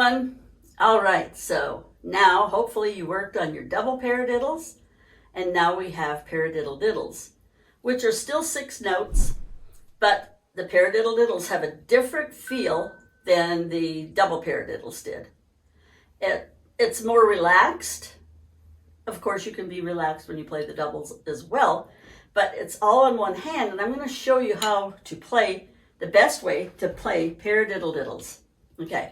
everyone. All right, so now hopefully you worked on your double paradiddles, and now we have paradiddle-diddles, which are still 6 notes, but the paradiddle-diddles have a different feel than the double paradiddles did. It's more relaxed. Of course, you can be relaxed when you play the doubles as well, but it's all in one hand, and I'm going to show you how to play the best way to play paradiddle-diddles. Okay,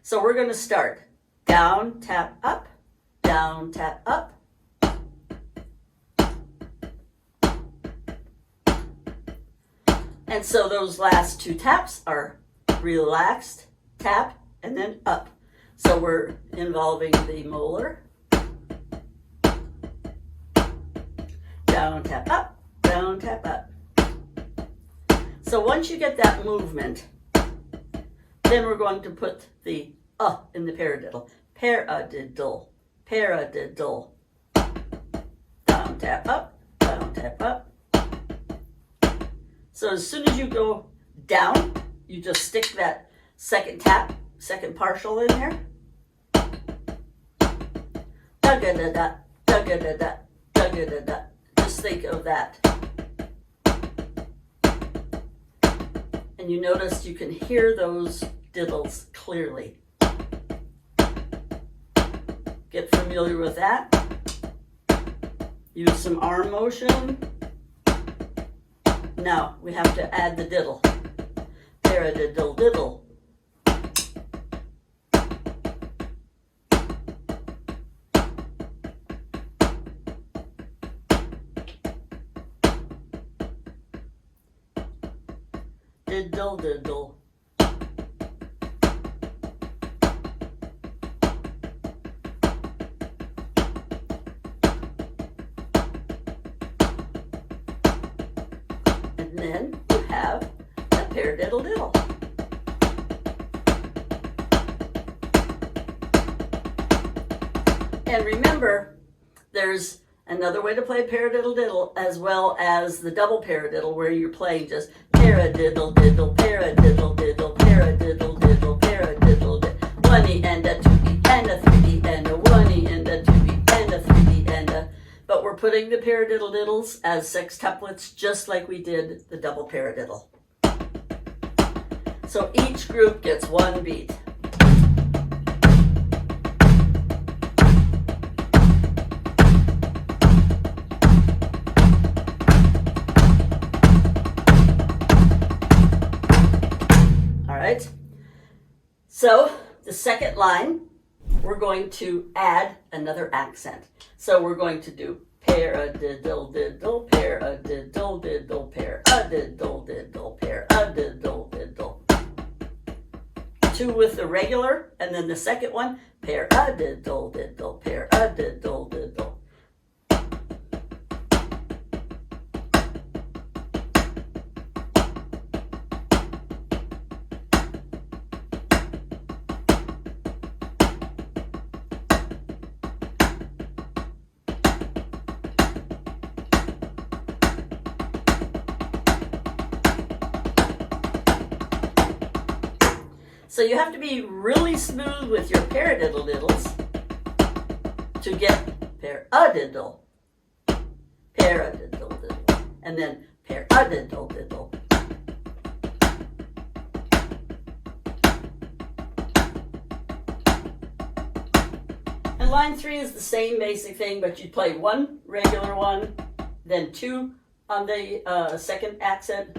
so we're going to start down, tap, up, down, tap, up. And so those last 2 taps are relaxed, tap, and then up. So we're involving the molar. Down, tap, up, down, tap, up. So once you get that movement, then we're going to put the in the paradiddle. Paradiddle, paradiddle. Down, tap, up, down, tap, up. So as soon as you go down, you just stick that second tap, second partial in there. Da-ga-da-da, da-ga-da-da, da-ga-da-da. Just think of that. And you notice you can hear those diddles clearly. Get familiar with that. Use some arm motion. Now we have to add the diddle. Paradiddle-diddle. Diddle-diddle. And then you have a paradiddle-diddle. And remember, there's another way to play paradiddle-diddle as well as the double paradiddle, where you're playing just paradiddle-diddle, paradiddle-diddle, paradiddle-diddle, paradiddle-diddle. 1E and a 2E and a 3E and a 1E and a 2E and a 3E and a. But we're putting the paradiddle-diddles as sextuplets just like we did the double paradiddle. So each group gets 1 beat. So the second line, we're going to add another accent. So we're going to do paradiddle-diddle, paradiddle-diddle, paradiddle-diddle, paradiddle-diddle. 2 with the regular, and then the second one, paradiddle-diddle, paradiddle-diddle. So you have to be really smooth with your paradiddle-diddles to get paradiddle, paradiddle-diddle, and then paradiddle-diddle. And line 3 is the same basic thing, but you play 1 regular one, then 2 on the second accent.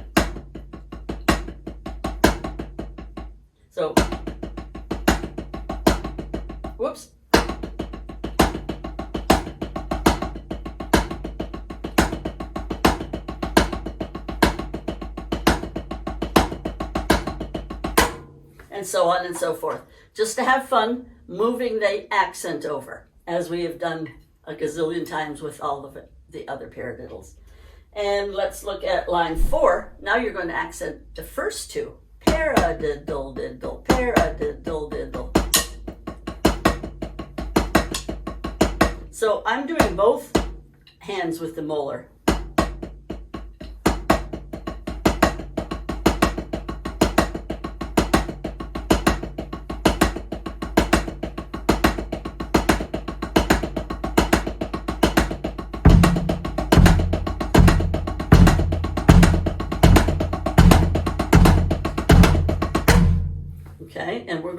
So, whoops. And so on and so forth. Just to have fun moving the accent over, as we have done a gazillion times with all of the other paradiddles. And let's look at line 4. Now you're going to accent the first 2. Paradiddle-diddle, paradiddle-diddle. So I'm doing both hands with the molar.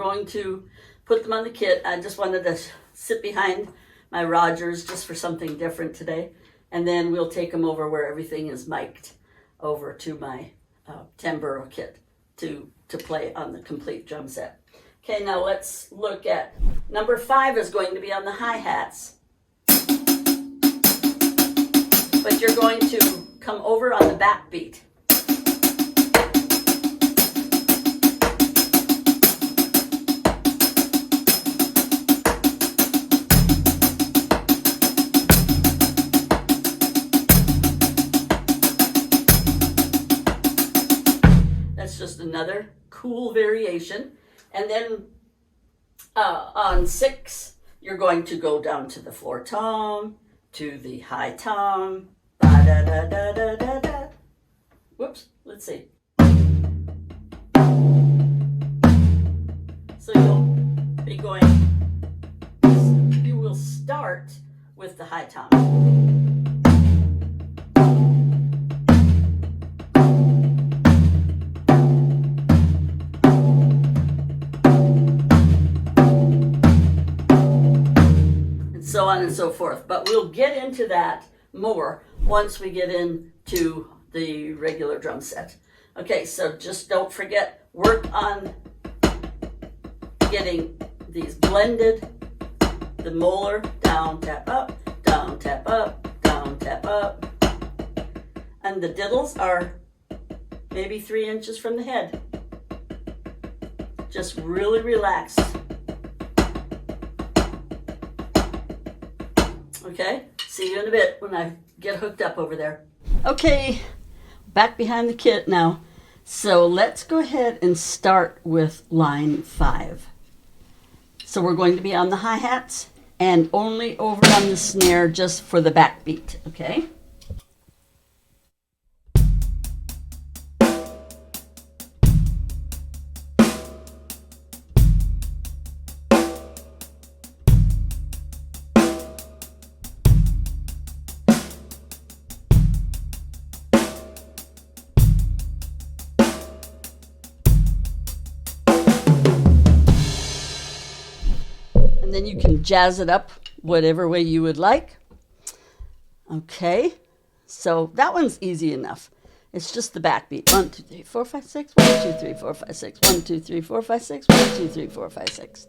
going to put them on the kit. I just wanted to sit behind my Rogers just for something different today. And then we'll take them over where everything is mic'd over to my 10-burrow kit to play on the complete drum set. Okay, now let's look at number 5 is going to be on the hi-hats. But you're going to come over on the back beat. Just another cool variation. And then on 6, you're going to go down to the floor tom, to the high tom, ba da da da da da da. Whoops, let's see. So you'll be going, you will start with the high tom. So on and so forth. But we'll get into that more once we get into the regular drum set. Okay, so just don't forget, work on getting these blended. The molar, down, tap up, down, tap up, down, tap up. And the diddles are maybe 3 inches from the head. Just really relax. Okay, see you in a bit when I get hooked up over there. Okay, back behind the kit now. So let's go ahead and start with line 5. So we're going to be on the hi-hats and only over on the snare just for the back beat, okay? And then you can jazz it up whatever way you would like. Okay, so that one's easy enough. It's just the backbeat. 1, 2, 3, 4, 5, 6. 1, 2, 3, 4, 5, 6. 1, 2, 3, 4, 5, 6. 1, 2, 3, 4, 5, 6.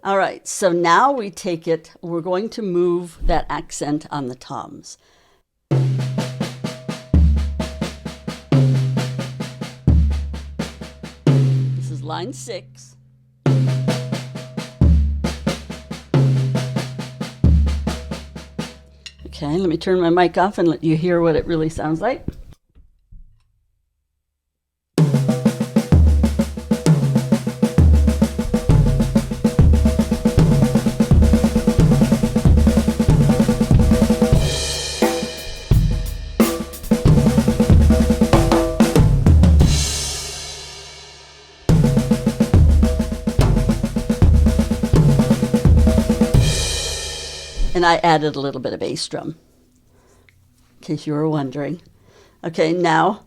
All right, so now we take it, we're going to move that accent on the toms. This is line 6. Okay, let me turn my mic off and let you hear what it really sounds like. And I added a little bit of bass drum, in case you were wondering. Okay, now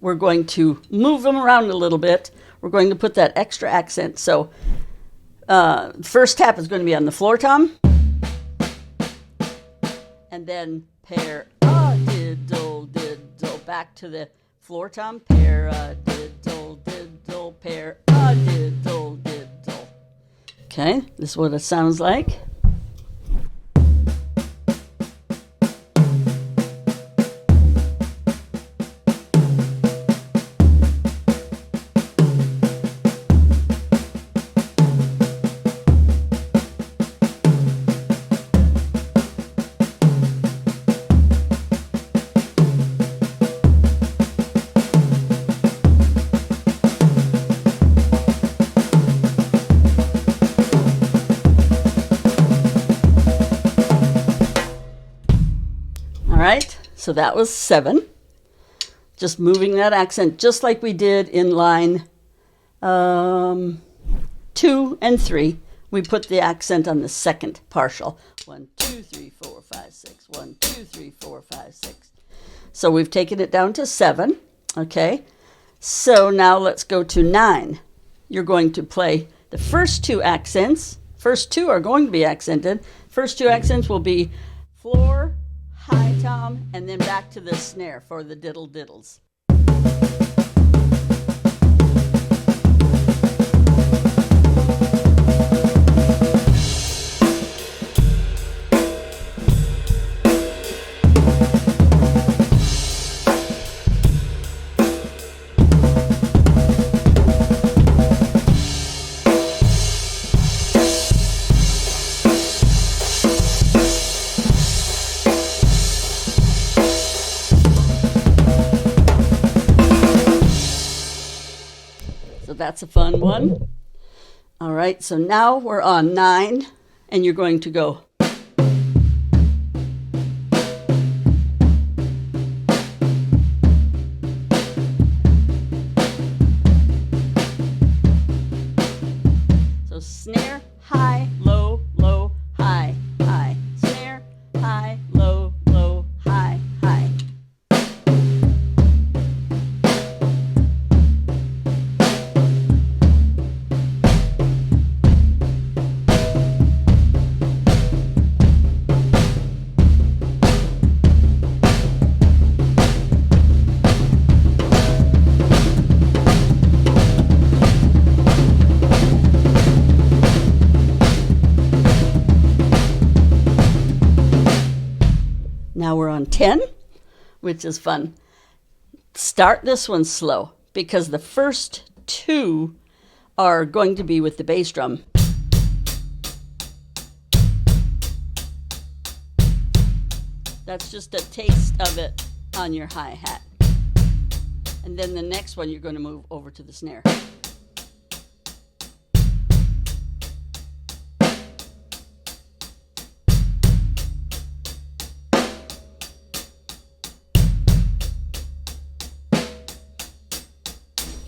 we're going to move them around a little bit. We're going to put that extra accent. So first tap is going to be on the floor tom. And then paradiddle diddle, back to the floor tom. Paradiddle diddle, paradiddle diddle. Okay, this is what it sounds like. Right, so that was 7. Just moving that accent just like we did in line 2 and 3. We put the accent on the second partial. 1, 2, 3, 4, 5, 6. 1, 2, 3, 4, 5, 6. So we've taken it down to 7. Okay, so now let's go to 9. You're going to play The first two are going to be accented. First two accents will be floor, high tom, and then back to the snare for the diddle diddles. So that's a fun one. All right, so now we're on 9, and you're going to go. So snare, high, low, low, high, high. Snare, high, low, low, high, high. Now we're on 10, which is fun. Start this one slow because the first two are going to be with the bass drum. That's just a taste of it on your hi-hat. And then the next one you're going to move over to the snare.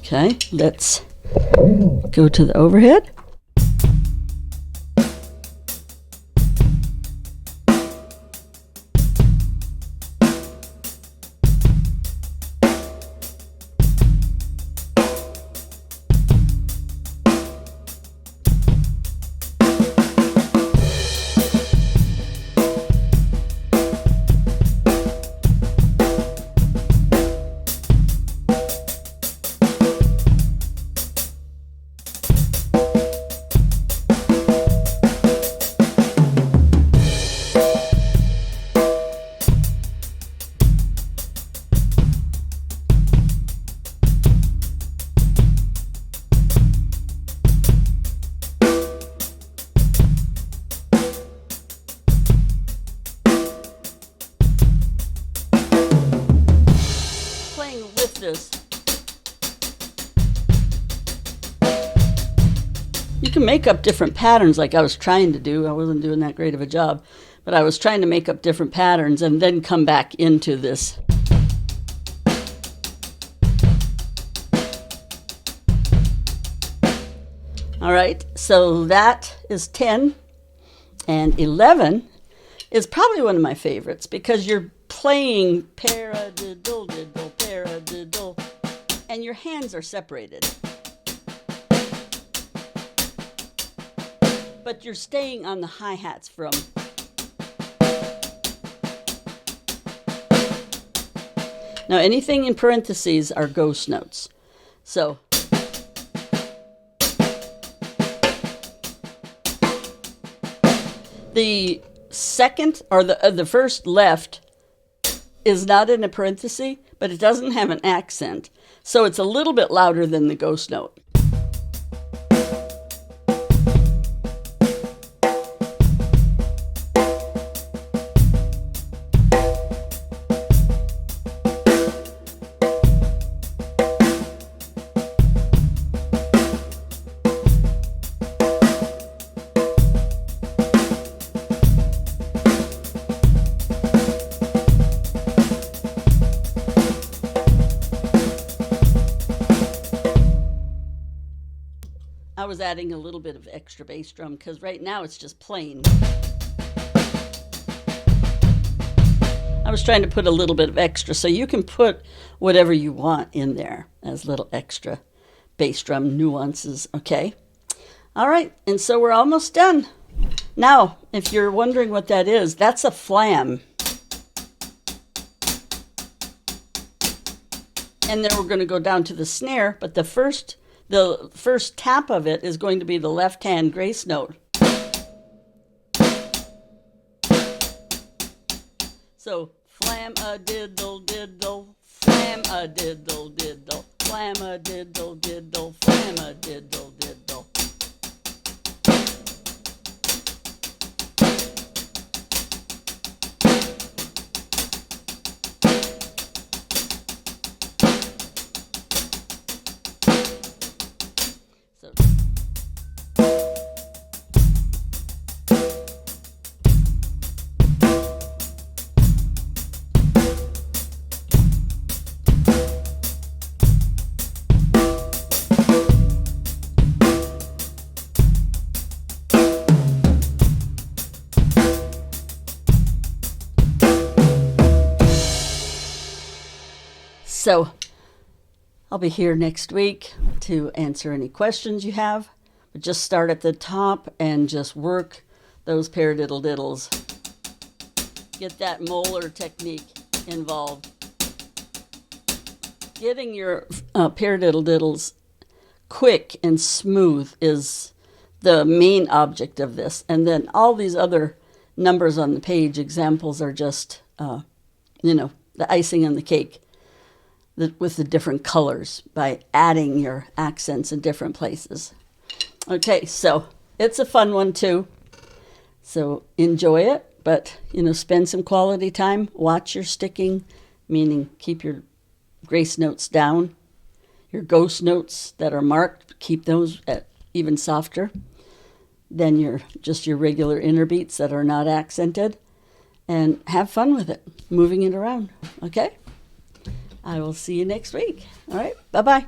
Okay, let's go to the overhead. This. You can make up different patterns like I was trying to do. I wasn't doing that great of a job, but I was trying to make up different patterns and then come back into this. All right, so that is 10, and 11 is probably one of my favorites because you're playing paradiddle-diddle, paradiddle, and your hands are separated. But you're staying on the hi-hats from. Now anything in parentheses are ghost notes. So the second or the first left is not in a parenthesis, but it doesn't have an accent. So it's a little bit louder than the ghost note. I was adding a little bit of extra bass drum because right now it's just plain. I was trying to put a little bit of extra, so you can put whatever you want in there as little extra bass drum nuances, okay? All right, and so we're almost done. Now, if you're wondering what that is, that's a flam. And then we're going to go down to the snare, but the first tap of it is going to be the left-hand grace note. So, flam-a-diddle-diddle, flam-a-diddle-diddle, flam-a-diddle-diddle, flam-a-diddle-diddle. So I'll be here next week to answer any questions you have. But just start at the top and just work those paradiddle-diddles. Get that molar technique involved. Getting your paradiddle-diddles quick and smooth is the main object of this. And then all these other numbers on the page, examples, are just, the icing on the cake. With the different colors by adding your accents in different places. Okay, so it's a fun one too. So enjoy it, but spend some quality time. Watch your sticking, meaning keep your grace notes down. Your ghost notes that are marked, keep those at even softer than your regular inner beats that are not accented. And have fun with it, moving it around, okay? I will see you next week. All right, bye-bye.